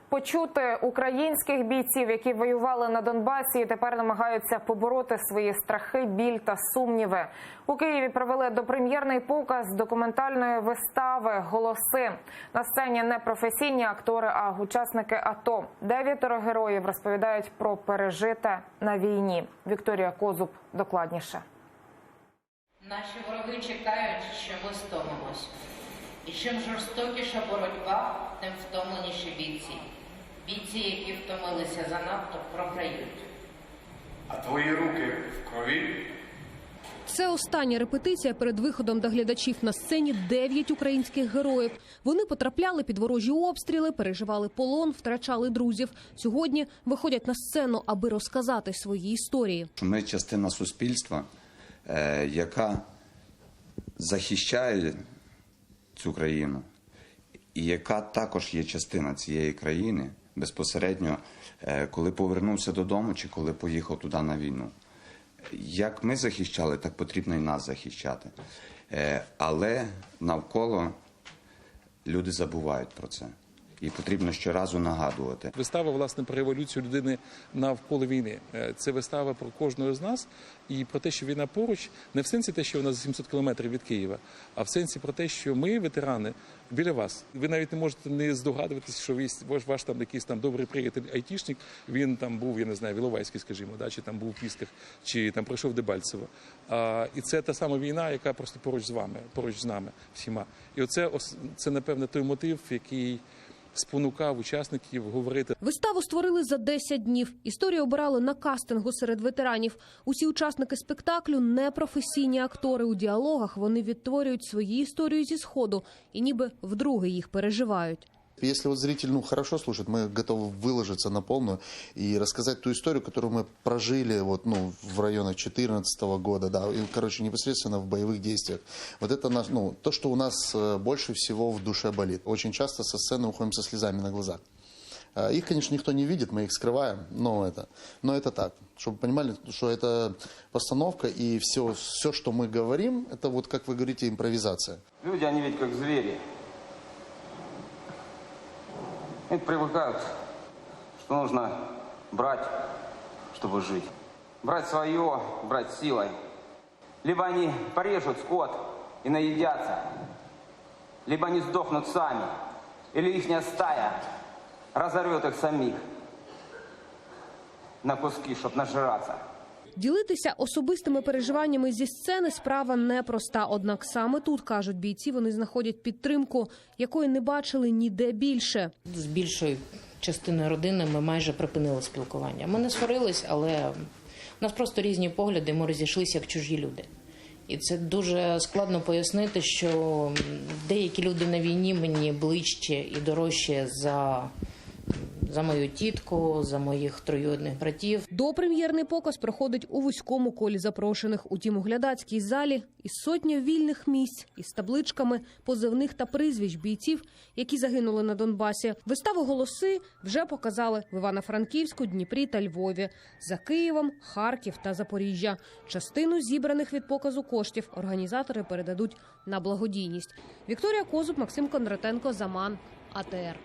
почути українських бійців, які воювали на Донбасі і тепер намагаються побороти свої страхи, біль та сумніви. У Києві провели допрем'єрний показ документальної вистави «Голоси». На сцені не професійні актори, а учасники АТО. 9 героїв розповідають про пережите на війні. Вікторія Козуб докладніше. Наші вороги чекають, що ми стомимось. І чим жорстокіша боротьба, тим втомленіші бійці. Бійці, які втомилися занадто, програють. А твої руки в крові? Це остання репетиція перед виходом до глядачів. На сцені 9 українських героїв. Вони потрапляли під ворожі обстріли, переживали полон, втрачали друзів. Сьогодні виходять на сцену, аби розказати свої історії. Ми частина суспільства, яка захищає цю країну, і яка також є частина цієї країни безпосередньо, коли повернувся додому чи коли поїхав туди на війну. Як ми захищали, так потрібно і нас захищати. Але навколо люди забувають про це. І потрібно щоразу нагадувати. Вистава, власне, про революцію людини навколо війни. Це вистава про кожного з нас і про те, що війна поруч, не в сенсі те, що вона за 700 кілометрів від Києва, а в сенсі про те, що ми, ветерани, біля вас. Ви навіть не можете не здогадуватися, що ваш там якийсь там добрий приятель айтішник, він там був, я не знаю, в Іловайській, скажімо, да, чи там був в Пісках, чи там пройшов Дебальцево. І це та сама війна, яка просто поруч з вами, поруч з нами всіма. І оце, напевне, той мотив, який спонукав учасників говорити. Виставу створили за 10 днів. Історію обирали на кастингу серед ветеранів. Усі учасники спектаклю – непрофесійні актори. У діалогах вони відтворюють свої історії зі Сходу і ніби вдруге їх переживають. Если вот зритель хорошо слушает, мы готовы выложиться на полную и рассказать ту историю, которую мы прожили в районах 2014 года, да, и, непосредственно в боевых действиях. Вот это то, что у нас больше всего в душе болит. Очень часто со сцены уходим со слезами на глазах. Их, конечно, никто не видит, мы их скрываем, но это так. Чтобы вы понимали, что это постановка, и все, что мы говорим, это вот, как вы говорите, импровизация. Люди, они ведь как звери. Они привыкают, что нужно брать, чтобы жить. Брать свое, брать силой. Либо они порежут скот и наедятся, либо они сдохнут сами, или ихняя стая разорвет их самих на куски, чтобы нажираться. Ділитися особистими переживаннями зі сцени – справа непроста. Однак саме тут, кажуть бійці, вони знаходять підтримку, якої не бачили ніде більше. З більшою частиною родини ми майже припинили спілкування. Ми не сварились, але у нас просто різні погляди, ми розійшлися як чужі люди. І це дуже складно пояснити, що деякі люди на війні мені ближче і дорожче за мою тітку, за моїх троюрідних братів. Допрем'єрний показ проходить у вузькому колі запрошених. Утім, у глядацькій залі із сотня вільних місць, із табличками позивних та прізвищ бійців, які загинули на Донбасі. Виставу «Голоси» вже показали в Івано-Франківську, Дніпрі та Львові. За Києвом, Харків та Запоріжжя. Частину зібраних від показу коштів організатори передадуть на благодійність. Вікторія Козуб, Максим Кондратенко, Заман, АТР.